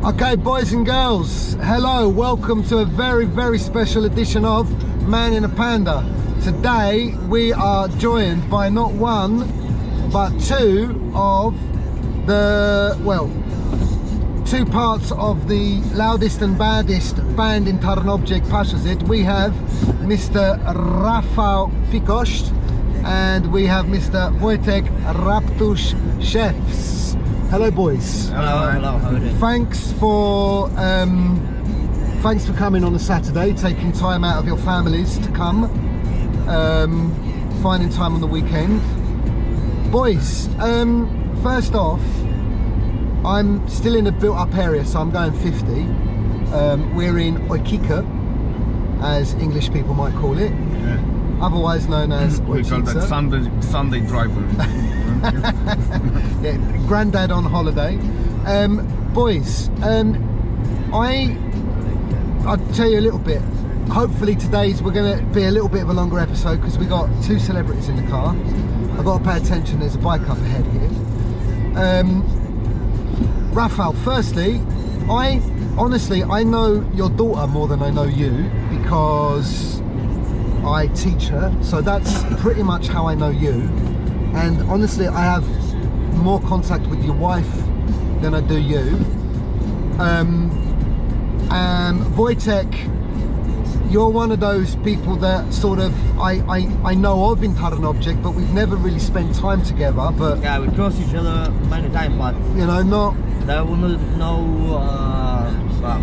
Okay, boys and girls, hello, welcome to a very special edition of Man in a Panda. Today we are joined by not one but two of the, well, two parts of the loudest and baddest band in Wojtek Pasożyt. We have Mr. Rafał Pykosz and we have Mr. Wojtek Raptus Szewc. Hello, boys. Hello, hello. How are you doing? Thanks for coming on a Saturday, taking time out of your families to come, finding time on the weekend. Boys, first off, I'm still in a built-up area, so I'm going 50. We're in Ojkika, as English people might call it, otherwise known as we call that Sunday driver. Yeah, granddad on holiday. Boys, I'll tell you a little bit. Hopefully today's we're going to be a little bit of a longer episode because we got two celebrities in the car. I've got to pay attention, there's a bike up ahead here. Rafał, firstly, I know your daughter more than I know you because I teach her, so that's pretty much how I know you. And honestly, I have more contact with your wife than I do you. Wojtek, you're one of those people that sort of I know of in Wojtek, but we've never really spent time together. But yeah, we cross each other many times, but you know, there was no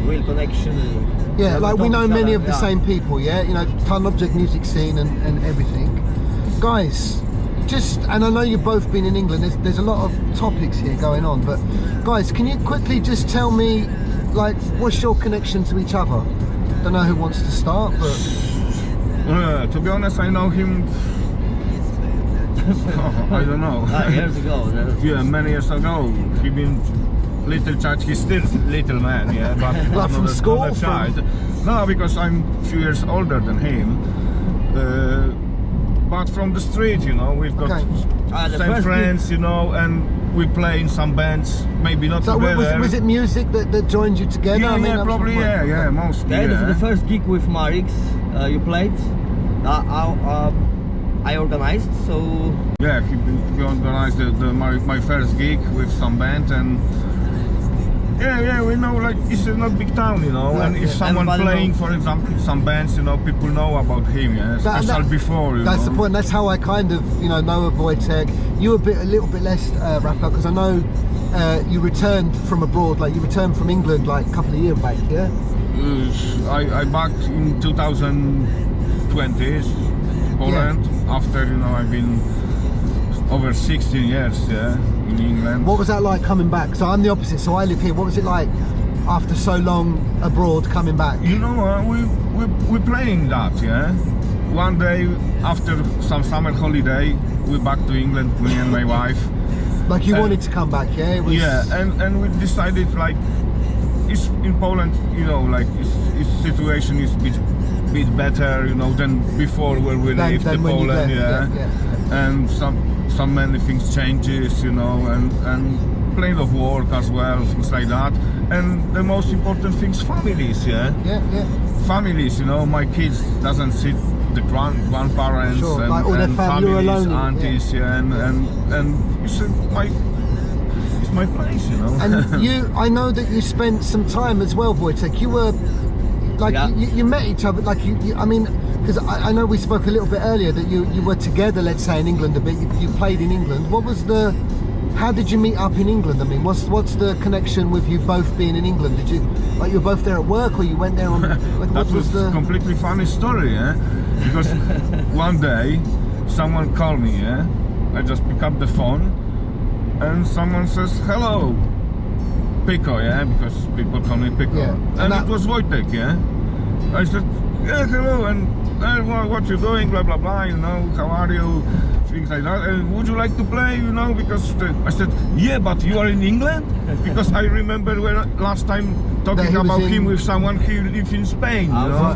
real connection. Yeah, like we know many of the same people. Yeah, you know, Wojtek music scene and everything, guys. And I know you've both been in England, there's a lot of topics here going on, but guys, can you quickly just tell me, like, what's your connection to each other? Don't know who wants to start, but... To be honest, I know him, I don't know. Years ago. Yeah, many years ago. He been little child, he's still little man, yeah, but like from school? Not a child. No, because I'm a few years older than him. But from the street, you know, we've got same friends, you know, and we play in some bands, maybe not so together. Was it music that joined you together? Yeah, I mean, probably, yeah, mostly. Yeah, the first gig with Marix you played, I organized, so... Yeah, he organized my first gig with some band, and yeah, we know, like, it's not big town, you know, and if someone playing, for example, some bands, you know, people know about him, yeah, especially before, you know. That's the point, that's how I kind of, you know of Wojtek. You a little bit less, Rafał, because I know you returned from abroad, like you returned from England like a couple of years back, yeah? I back in 2020, Poland, after, you know, I've been over 16 years, yeah, in England. What was that like coming back? So I'm the opposite, so I live here. What was it like after so long abroad coming back? You know, we're playing that, yeah. One day after some summer holiday, we're back to England, me and my wife. Like you wanted to come back, yeah? It was... Yeah, and we decided, like, it's in Poland, you know, like its situation is a bit better, you know, than before where we lived in Poland, yeah. And some many things changes, you know, and plenty of work as well, things like that. And the most important things, families, yeah. Families, you know, my kids doesn't see the grandparents and, like all and families, aunties, and it's my place, you know. And I know that you spent some time as well, Wojtek. You were like you met each other, like I mean, because I know we spoke a little bit earlier that you were together, let's say, in England a bit. You played in England. How did you meet up in England? I mean, what's the connection with you both being in England? Did you, like, you were both there at work, or you went there on? Like, that was a completely funny story, yeah. Because one day someone called me, yeah. I just pick up the phone, and someone says, "Hello, Pyko," yeah, because people call me Pyko, and it was Wojtek, yeah. I said, "Yeah, hello, and what you doing, blah blah blah, you know, how are you?" Things like that, and would you like to play, you know, because I said, yeah, but you are in England? Because I remember when last time talking about him with someone, he lived in Spain, you know?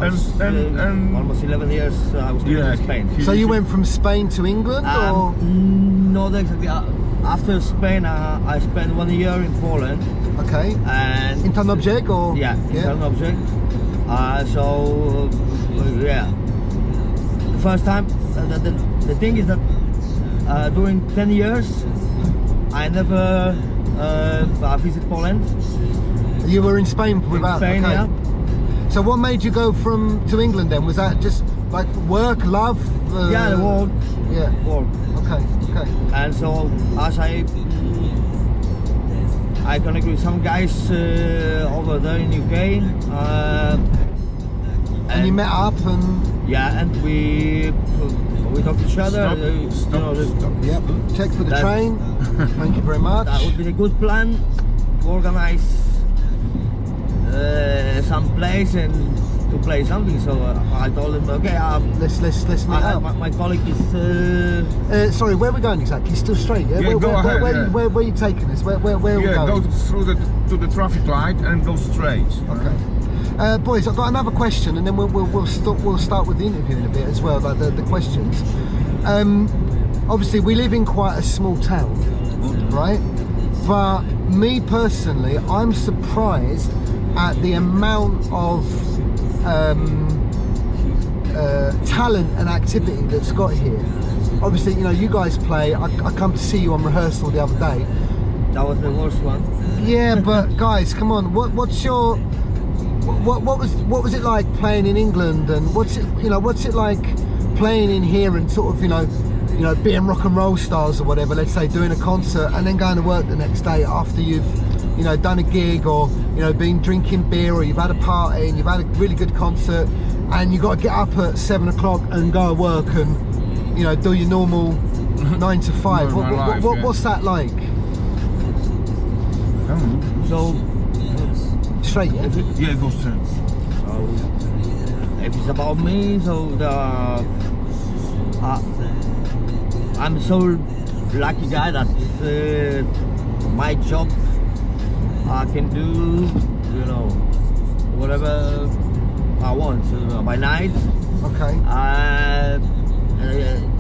In Spain, and almost 11 years I was living in Spain. So you went from Spain to England, or? Not exactly. After Spain, I spent 1 year in Poland, Okay. And Intern object or? yeah, internal object. Yeah. The first time, the thing is that during 10 years, I never visit Poland. You were in Spain without. Spain, okay. yeah. So what made you go to England then? Was that just like work, love? Yeah, the work. Yeah. Work. Okay. And so as I connect with some guys over there in UK. And you met up and. Yeah, and we talk to each other. Stop. Yep. Check for the train. Thank you very much. That would be a good plan to organize some place and to play something. So I told him, okay, Let's meet up. my colleague is. Sorry, where are we going exactly? Still straight, yeah? Yeah, go ahead, Where are you taking us? Where are we Yeah, going? go through to the traffic light and go straight. Okay. Boys, I've got another question, and then we'll start with the interview in a bit as well, like the questions. Obviously, we live in quite a small town, right? But me personally, I'm surprised at the amount of talent and activity that's got here. Obviously, you know, you guys play. I come to see you on rehearsal the other day. That was the worst one. Yeah, but guys, come on. What's your what was it like playing in England, and what's it like playing in here and sort of you know being rock and roll stars or whatever, let's say, doing a concert and then going to work the next day after you've done a gig, or been drinking beer, or you've had a party and you've had a really good concert and you got to get up at 7 o'clock and go to work and do your normal 9 to 5. What's that like? So Straight, yeah? Yeah, go straight. So if it's about me, so I'm so lucky guy that my job I can do whatever I want by night. Okay.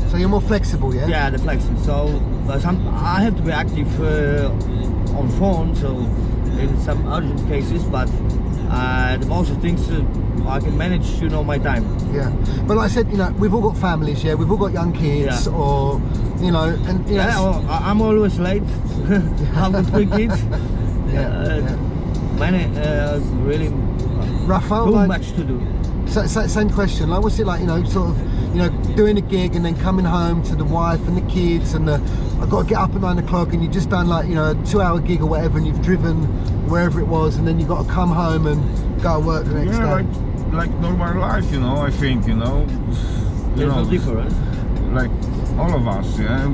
So you're more flexible, yeah? Yeah, the flexible. So I have to be active on phone, so in some urgent cases, but the most of things I can manage, my time. Yeah, but like I said, we've all got families, yeah, we've all got young kids, Yeah. or I'm always late. I've got 3 kids. Many really Rafał, too like, much to do. same question. Like, what's it like? Sort of, doing a gig and then coming home to the wife and the kids, and I've got to get up at 9 o'clock, and you've just done like a 2-hour gig or whatever, and you've driven wherever it was, and then you've got to come home and go to work the next day. Like normal life, I think, There's no difference. like all of us, yeah.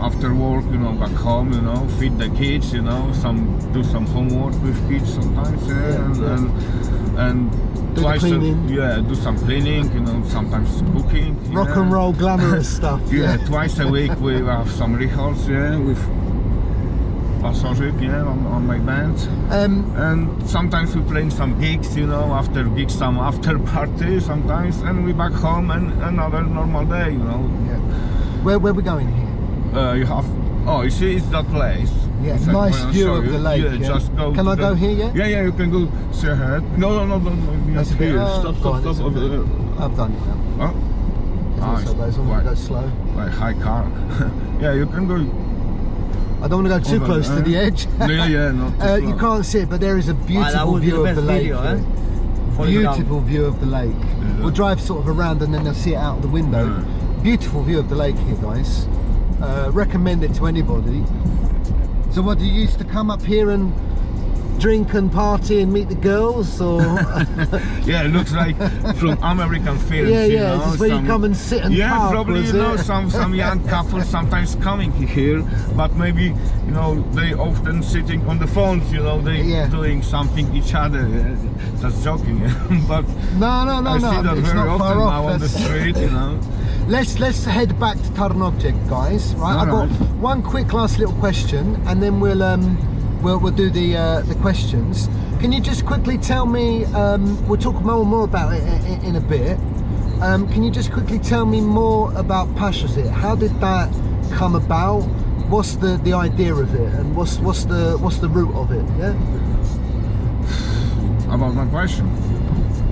After work, back home, feed the kids, do some homework with kids sometimes, and Do twice the cleaning. do some cleaning, sometimes cooking. Rock and roll, glamorous stuff. Yeah, twice a week we have some rehearsals, with Pasożyt, on my band. And sometimes we play some gigs, after gigs, some after party sometimes, and we back home and another normal day, Yeah. Where we going here? You see, it's that place. Yeah, It's nice I'm view show of you. the lake. Yeah, Yeah. just go. Can to I go here? Yeah. Yeah, you can go see ahead. No. That's a bit. Here. Go Stop. on, it's a bit- I've done it now. Oh, So those all quite- go slow. like high car. Yeah, you can go. I don't want to go too over close to there. the edge. Yeah, not too You close. can't see it, but there is a That beautiful would be view the of the best lake. video, here. Falling Beautiful view of the lake. We'll drive sort of around and then they'll see it out the window. Yeah. Beautiful view of the lake here, guys. Recommend it to anybody. So what, do you used to come up here and drink and party and meet the girls, or? Yeah, it looks like from American films. Yeah, this is where you come and sit and yeah, park, probably was it? some young couples sometimes coming here, but maybe they often sitting on the phones. They doing something each other. Just joking, but No, I see that it's very not often far now off. on the street. Let's head back to Tarnobrzeg, guys. Right, I've got Alright. one quick last little question, and then we'll do the questions. Can you just quickly tell me? We'll talk more about it in a bit. Can you just quickly tell me more about Pasożyt? How did that come about? what's the idea of it, and what's the root of it? Yeah. About my question.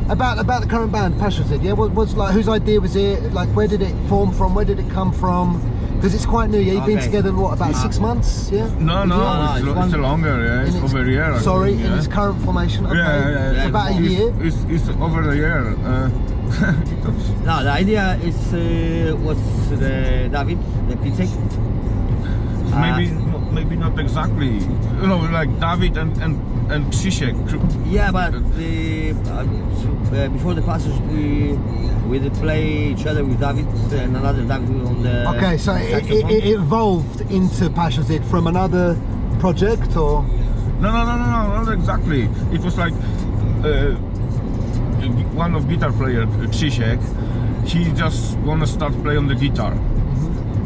About the current band, Pasożyt. Yeah. What's like? Whose idea was it? Like, where did it form from? Where did it come from? Because it's quite new. Yeah. You've been Okay. together what, about 6 months? Yeah. No, it's longer. Yeah, it's over a year. I Sorry, think, in yeah. its current formation. Okay. Yeah. It's about a year. It's over a year. No, the idea is was David, the Picek. Maybe not exactly. You know, like David and Krzysiek. Yeah, but before the passage, we did play each other with David and another David on the. Okay, so it evolved into Pasożyt from another project, or? No, not exactly. It was like one of guitar player, Krzysiek, he just wanna start play on the guitar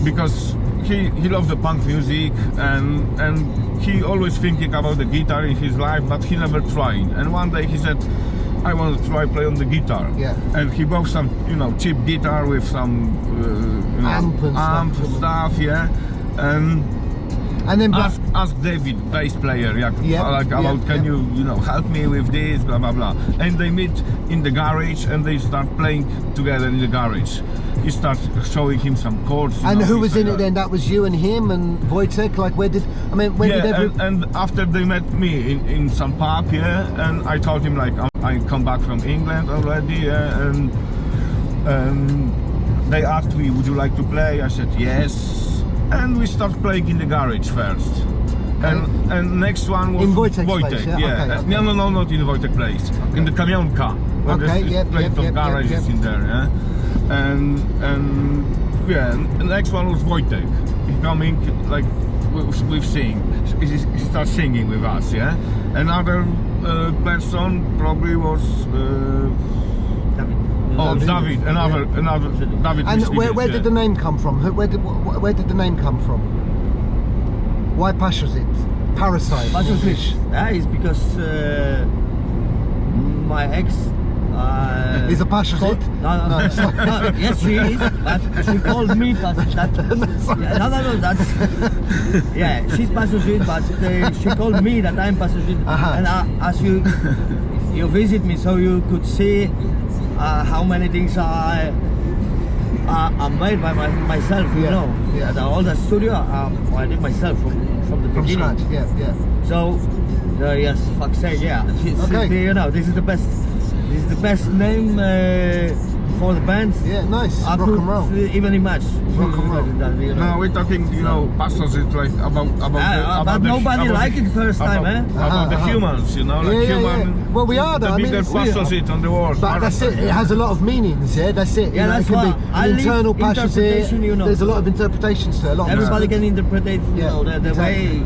because he loved the punk music and he always thinking about the guitar in his life, but he never tried. And one day he said, I want to try play on the guitar. Yeah. And he bought some, cheap guitar with some Amp and stuff, yeah. And then Ask David, bass player, can you help me with this, blah blah blah. And they meet in the garage and they start playing together in the garage. He starts showing him some chords. And who was in it then? That was you and him and Wojtek. Like, when did and after they met me in some pub, yeah, and I told him like I come back from England already, yeah, and they asked me, would you like to play? I said yes. And we start playing in the garage first. And next one was in Wojtek's place, yeah? Okay. No, not in Wojtek place. Okay. In the Kamionka. Where there's plenty of garages in there, yeah? And the next one was Wojtek. He coming like we sing. He starts singing with us, yeah? Another person probably was David, another David. And where did the name come from? Where did the name come from? Why Pasożyt? Parasite. Pasożyt. Yeah, it's because my ex. Is a Pasożyt? No. Yes, she is. But she called me Pasożyt. No. That's yeah. She's Pasożyt, but she called me that I'm Pasożyt. And as you visit me, so you could see how many things are made by myself. You know. Yeah. All the studio I did myself from the beginning. From scratch. Yeah. So yes, fuck's sake, yeah. Okay. This is the best. This is the best name for the band. Yeah, nice. I rock and roll. Even imagine. Rock and roll. No, we're talking, Pasożyt, like about but nobody liked it first time, eh? About the humans, like human. Yeah. Well, we are though. The biggest Pasożyt on the world. But that's it. It has a lot of meanings. Yeah, that's it. Yeah, that's it can why be I an internal leave interpretation, Pasożyt. There's a lot of interpretations to it. Everybody can interpret the way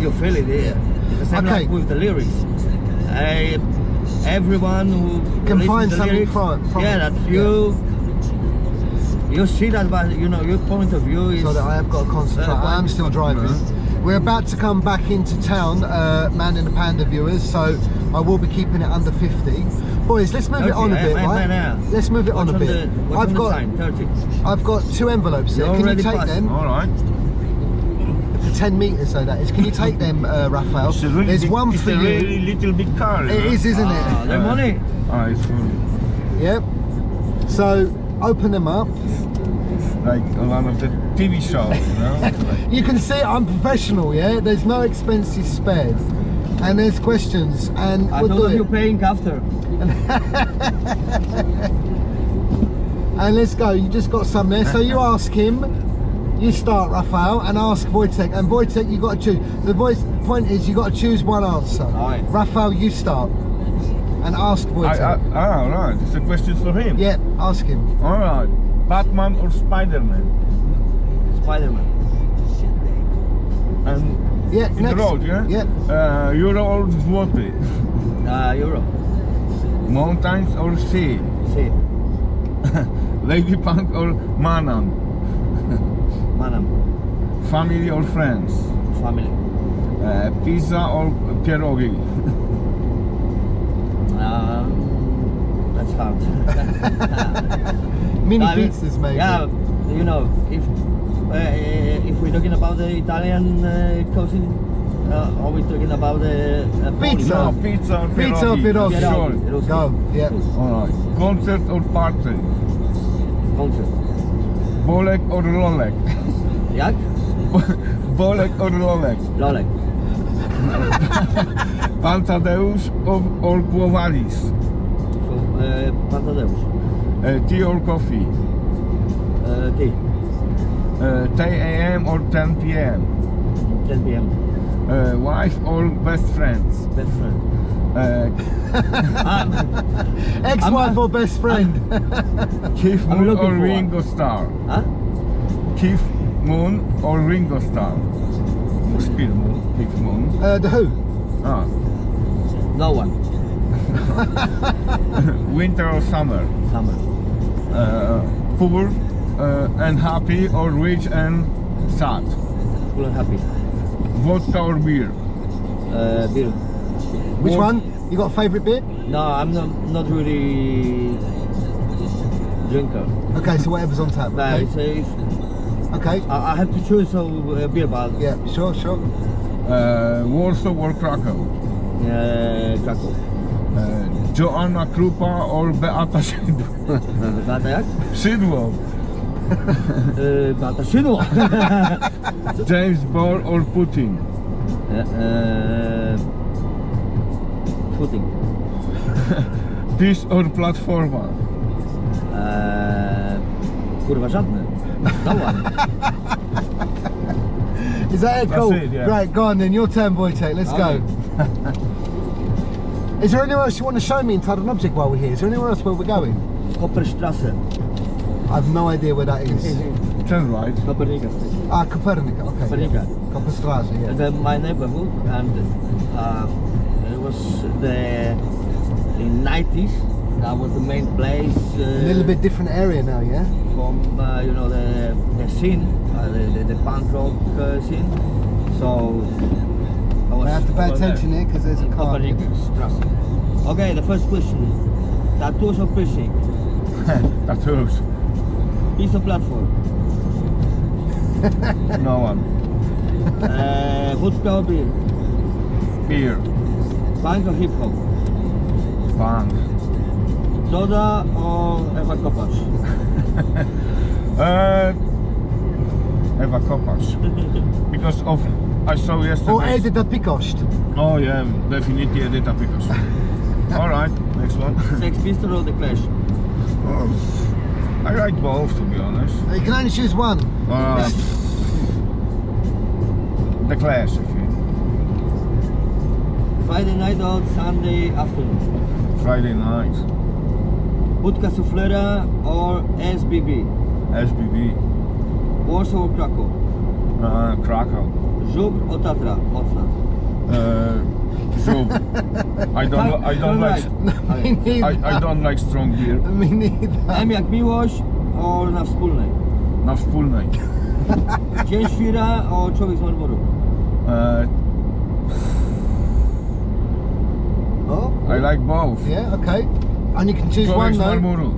you feel it. Yeah. It's the same like with the lyrics. Everyone who can find the something lyrics, from that you see that, but your point of view is. So that I have got to concentrate. I am still driving. We're about to come back into town, Man in the Panda viewers, so I will be keeping it under 50. Boys, let's move it on a bit, right? Let's move it on a bit. I've got 2 envelopes there. Can you take them? All right. For 10 meters, so that is. Can you take them, Raphael? There's one for you. It's a really little big car. It is, isn't it? The money. It's full. Yep. So open them up. Like one of the TV shows, You can see I'm professional, yeah? There's no expenses spared. And there's questions, and I we'll know do that it. you're paying after. And let's go. You just got some there. So you ask him. You start, Raphael, and ask Wojtek. And Wojtek, you got to choose. The point is, you got to choose one answer. Right. Raphael, you start, and ask Wojtek. All right. It's a question for him. Yeah, ask him. All right. Batman or Spider-Man? Spider-Man. And Yeah, in next. the road, yeah? Yeah. Euro or złoty? Euro. Mountains or sea? See. Lady Punk or Manam? Manam. Family or friends? Family. Pizza or pierogi? That's hard. Mini pizzas, maybe. Yeah, if if we're talking about the Italian cuisine, are we talking about the Pizza. No, pizza or Pizza or pierogi. pierogi. Sure. Go, yeah. Alright. Concert or party? Concert. Bolek or lolek? Jak? Bolek or lolek? Lolek. Pan Tadeusz or Głowalis? Pan Tadeusz. Tea or coffee? Tea. 10 a.m. or 10 p.m.? 10 p.m. Wife or best friends? Best friend. Ex-wife or best friend? Keith I'm Moon looking or for Ringo Starr? Huh? Keith Moon or Ringo Starr? Speed Moon, Keith Moon. The Who? Ah. No one. Winter or summer? Summer. Poor and happy or rich and sad? Full and happy. Vodka or beer? Beer. Which Or- one? You got a favourite beer? No, I'm not really drinker. Okay, so whatever's on tap. But Okay. it's, Okay. I have to choose a beer, but Yeah, sure. Warsaw or Krakow? Krakow. Joanna Krupa or Beata Szydło? Beata jak? Szydło. Beata Szydło. James Ball or Putin? Shooting. PiS or Platforma? Kurwa, żadne. No one. Is that it? That's Cool. it, yeah. Right, go on then. Your turn, Wojtek. Let's Okay. go. Is there anywhere else you want to show me inside an object while we're here? Is there anywhere else where we're going? Kopperstrasse. I've no idea where that is. Turn right. Kopernika Street. Ah, Copernica. Okay. Copernica. Kopperstraße, yeah. My neighborhood, and it was in 90s. That was the main place. A little bit different area now, yeah? From you know the scene, the punk rock scene. So I was I have to pay over there. attention here because there's a car. Kopernika Strasse. Okay, the first question: tattoos or piercing? Tattoos. Piece of platform. No one. Vodka or beer? Beer. Punk or hip hop? Punk. Soda or Ewa Kopacz? Ewa Kopacz. Because of I saw yesterday. Or Edyta Pykosz. Oh yeah, definitely Edyta Pykosz. All right, next one. Sex Pistol or The Clash? Oh, I like both, to be honest. You can only choose one. The Clash, I think. Friday night or Sunday afternoon? Friday night. Budka Suflera or SBB? SBB. Warsaw or Krakow? Krakow. Żubr or Tatra? Mocna. Zub. I don't like. Me neither. I don't like strong beer. Me neither. M jak miłość or na wspólnej? Na wspólnej. Dzień świra or człowiek z Marlboro? Oh, I like both. yeah, okay. And you can choose Człowiek one z though. Marmuru.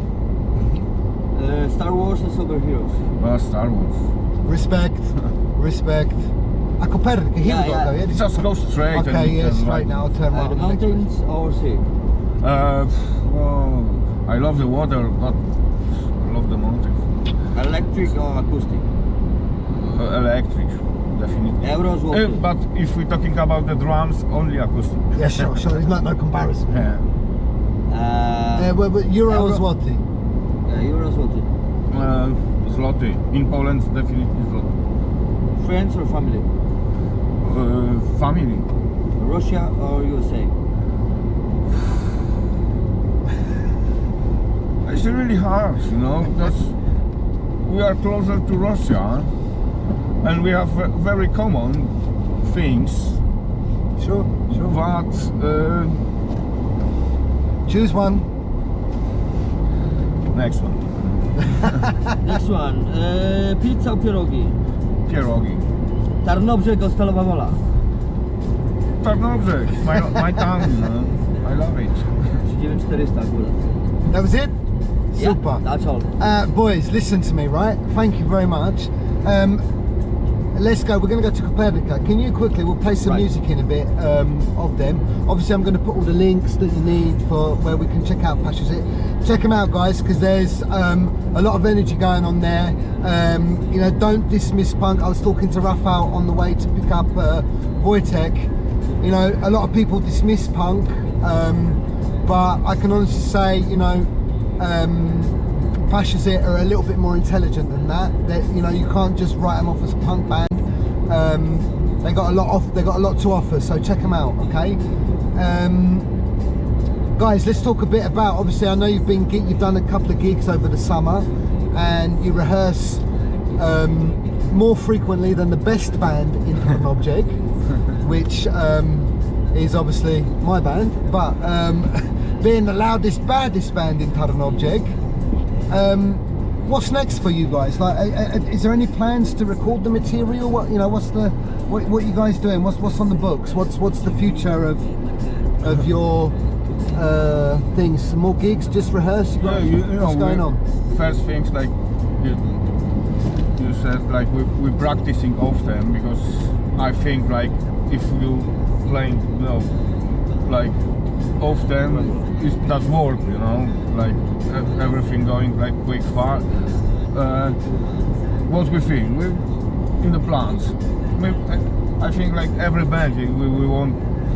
Star Wars or Superheroes? Star Wars. Respect. Respect. A Copernica, here Yeah, we go, yeah. though, yeah? Just go straight. Okay, and you yeah, turn straight right. now. I'll turn right The on the next one. mountains or sea? Well, I love the water, but I love the mountains. Electric or acoustic? Electric, definitely. Euro złoty. But if we're talking about the drums, only acoustic. Yeah, sure. There's no comparison. Yeah. But Euro Euro. złoty. Euro złoty. Zloty. In Poland, definitely zloty. Friends or family? Family. Russia or USA? It's really hard, you know, because we are closer to Russia and we have very common things, Sure. but Choose one. next one. Next one. Pizza or pierogi? Pierogi. Tarnobrzeg or Stalowa Wola? Tarnobrzeg, it's my town, you know. I love it. 9400 akurat. That was it? Yeah, Super. that's all. Boys, listen to me, right? Thank you very much. Let's go. We're going to go to Copernica. Can you quickly? We'll play some music in a bit of them. Obviously, I'm going to put all the links that you need for where we can check out Pasożyt. Check them out, guys, because there's a lot of energy going on there. You know, don't dismiss punk. I was talking to Rafał on the way to pick up Wojtek. You know, a lot of people dismiss punk, but I can honestly say, you know, Pasożyt are a little bit more intelligent than that. You know, you can't just write them off as a punk band. They got a lot to offer, so check them out, okay? Guys, let's talk a bit about, obviously I know you've done a couple of gigs over the summer and you rehearse more frequently than the best band in Panda Object, which is obviously my band, but being the loudest, baddest band in Panda Object, what's next for you guys? Like, is there any plans to record the material? What, you know, what you guys doing? What's on the books? What's the future of your things? Some more gigs? Just rehearse? Yeah, you know, what's going on? First things, like you said, like we're practicing often, because I think like if you play, you know, like often it does work, you know, like everything going like quick, fast. What we think? We're in the plans. I think like every band we want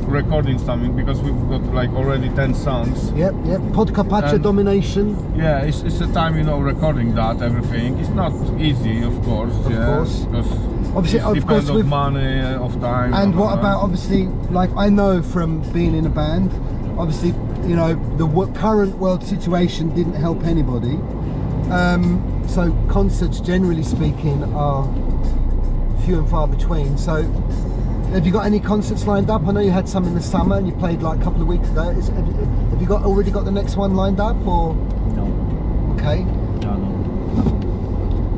recording something, because we've got like already 10 songs. Yep. Podcapacha domination. Yeah, it's a time, you know, recording that everything. It's not easy, of course. Of course. Because obviously, it of depends course, on money, of time. And what about, obviously, like I know from being in a band, obviously, you know, the current world situation didn't help anybody. So concerts, generally speaking, are few and far between. So have you got any concerts lined up? I know you had some in the summer and you played like a couple of weeks ago. Have you already got the next one lined up, or? No. Okay. No.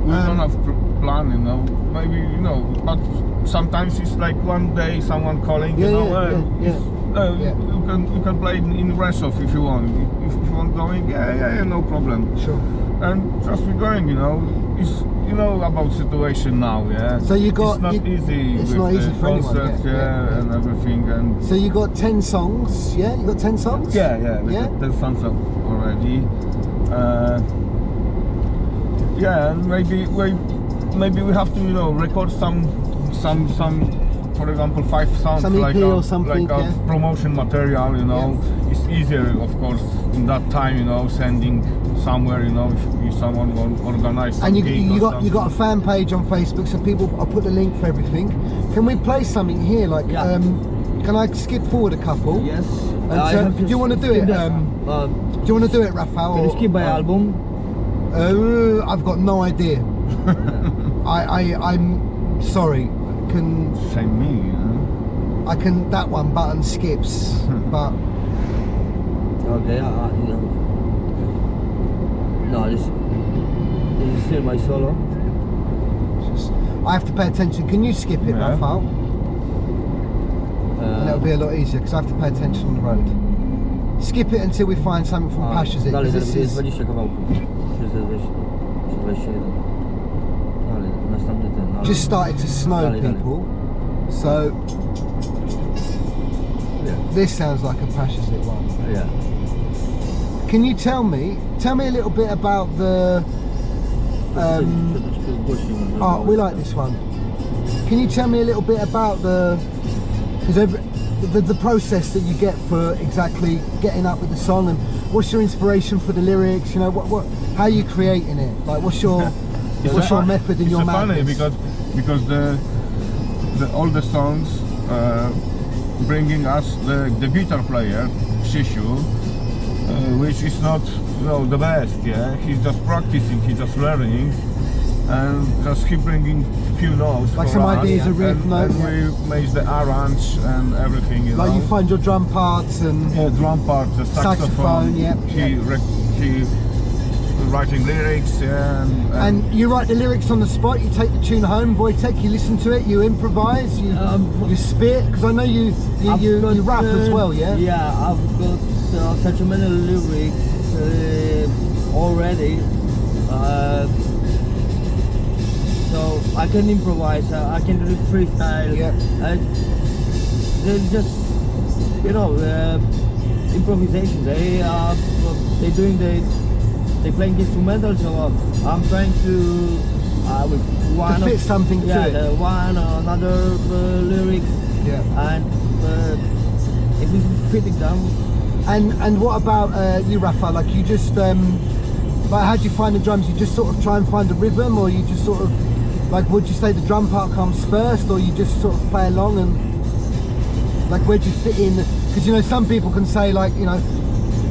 We don't have plan, you know. Maybe, you know, but sometimes it's like one day someone calling, you know. You can play in Rzeszów if you want. If you want going, yeah, no problem. Sure. And just be going, you know. It's, you know, about situation now, yeah. So you got. It's not easy. It's with not easy the for anyone. concerts, and everything. And so you got 10 songs, yeah? You got 10 songs? yeah, we got 10 songs already. Yeah, and maybe we have to, you know, record some, for example, 5 songs, some EP like or something, like a promotion material, you know. Yeah. It's easier, of course, in that time, you know, sending somewhere, you know, if someone wants to organize and something. you got a fan page on Facebook, so people, I'll put the link for everything. Can we play something here? Like, can I skip forward a couple? Yes. And do you want to do it? Do you want to do it, Rafał? Can you skip my album? I've got no idea. I'm sorry. Can Same me, you know? I can, that one button skips, but Okay. No, this is still my solo. I have to pay attention. Can you skip it, Rafał? And it'll be a lot easier because I have to pay attention on the road. Skip it until we find something from Pasożyt. Dalej, This jest is 20 kawałków. 21. Dalej, następny ten. Ale... just started to snow, Dalej. people. So this sounds like a Pasożyt one. Yeah. Can you tell me a little bit about the? Oh, we like this one. Can you tell me a little bit about the process that you get for exactly getting up with the song, and what's your inspiration for the lyrics? You know, how are you creating it? Like, what's your method in your madness? It's funny because all the songs bringing us the guitar player Krzysiu, which is not, you know, the best. Yeah, he's just practicing, he's just learning, and just keep bringing few notes like for some us, ideas, a riff, and we make the arrange and everything. You like know? you find your drum parts and drum parts, the saxophone. He writing lyrics, and you write the lyrics on the spot. You take the tune home, Wojtek. You listen to it. You improvise. You spit, because I know you rap as well. Yeah. Yeah, I've got such a many lyrics already. so I can improvise. I can do freestyle. Yeah. And they're just, you know, improvisation. They're playing instrumental. So I'm trying to with one fit something to it. One or another lyrics. Yeah. And if it's fitting them. And what about you, Rafa? Like you just, like how do you find the drums? You just sort of try and find a rhythm, or you just sort of, like, would you say the drum part comes first, or you just sort of play along and, like, where do you fit in? Because, you know, some people can say, like, you know,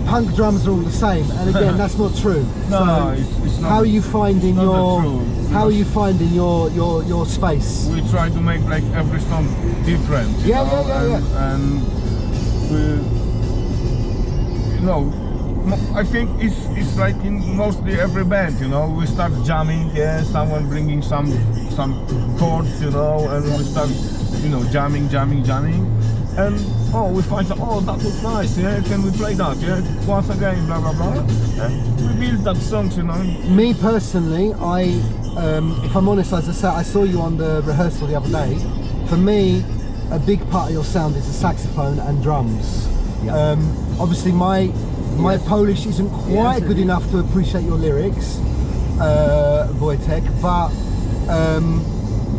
punk drums are all the same, and again, that's not true. No, it's not. How are you finding How are you finding your space? We try to make like every song different. You know? And we, you know, I think it's like in mostly every band. You know, we start jamming. Yeah, someone bringing some chords. You know, and we start, you know, jamming. And we find that, that was nice, yeah, can we play that, yeah, once again, blah blah blah, and we build that song, you know. Me personally, if I'm honest, as I said, I saw you on the rehearsal the other day. For me, a big part of your sound is the saxophone and drums. Yeah. Obviously my Polish isn't quite good enough to appreciate your lyrics, Wojtek, but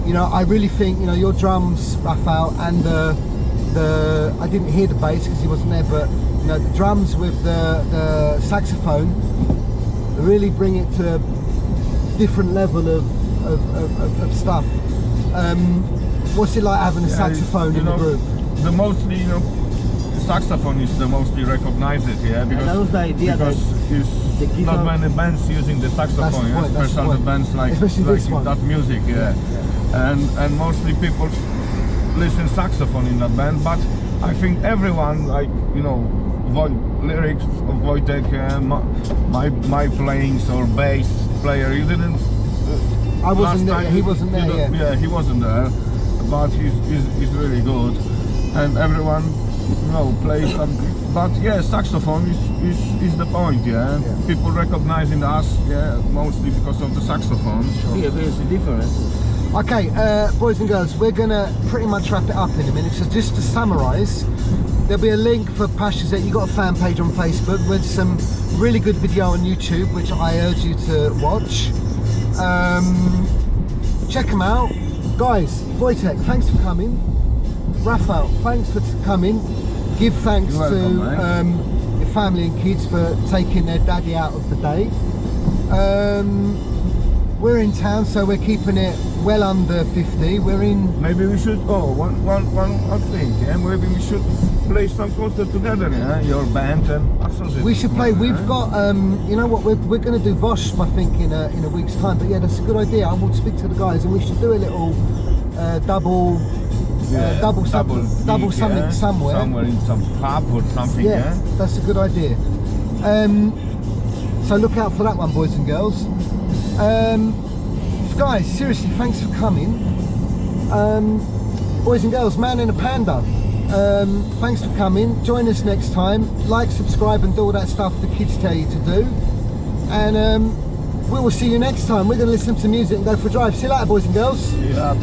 you know, I really think, you know, your drums, Rafał, and I didn't hear the bass because he wasn't there, but you know, the drums with the saxophone really bring it to a different level of stuff. What's it like having a saxophone in the group? The mostly, you know, saxophone is the mostly recognized, yeah, because that was the idea, it's not many bands using the saxophone, especially the bands like that music, yeah. And mostly people listen saxophone in that band, but I think everyone, like, you know, lyrics of Wojtek, my playings or bass player, you didn't. I wasn't there. He wasn't there. Yeah, he wasn't there, but he's really good, and everyone, you know, plays something. But yeah, saxophone is the point. Yeah, people recognizing us, yeah, mostly because of the saxophone. Sure. Yeah, there's a difference. Okay, boys and girls, we're gonna pretty much wrap it up in a minute. So just to summarise, there'll be a link for Pasożyt. You've got a fan page on Facebook with some really good video on YouTube, which I urge you to watch. Check them out. Guys, Wojtek, thanks for coming. Rafał, thanks for coming. Give thanks to your family and kids for taking their daddy out of the day. We're in town, so we're keeping it well under 50. We're in. Maybe we should. One thing. Yeah, maybe we should play some concert together. Yeah, your band and Pasożyt. We should play. We've got. You know what? We're going to do Vosh, I think, in a week's time. But yeah, that's a good idea. I will speak to the guys, and we should do a little double something somewhere. Somewhere in some pub or something. Yeah, that's a good idea. So look out for that one, boys and girls. Guys, seriously, thanks for coming. Boys and girls, Man in a Panda, thanks for coming. Join us next time. Like, subscribe and do all that stuff the kids tell you to do. And we will see you next time. We're going to listen to music and go for a drive. See you later, boys and girls. Yeah.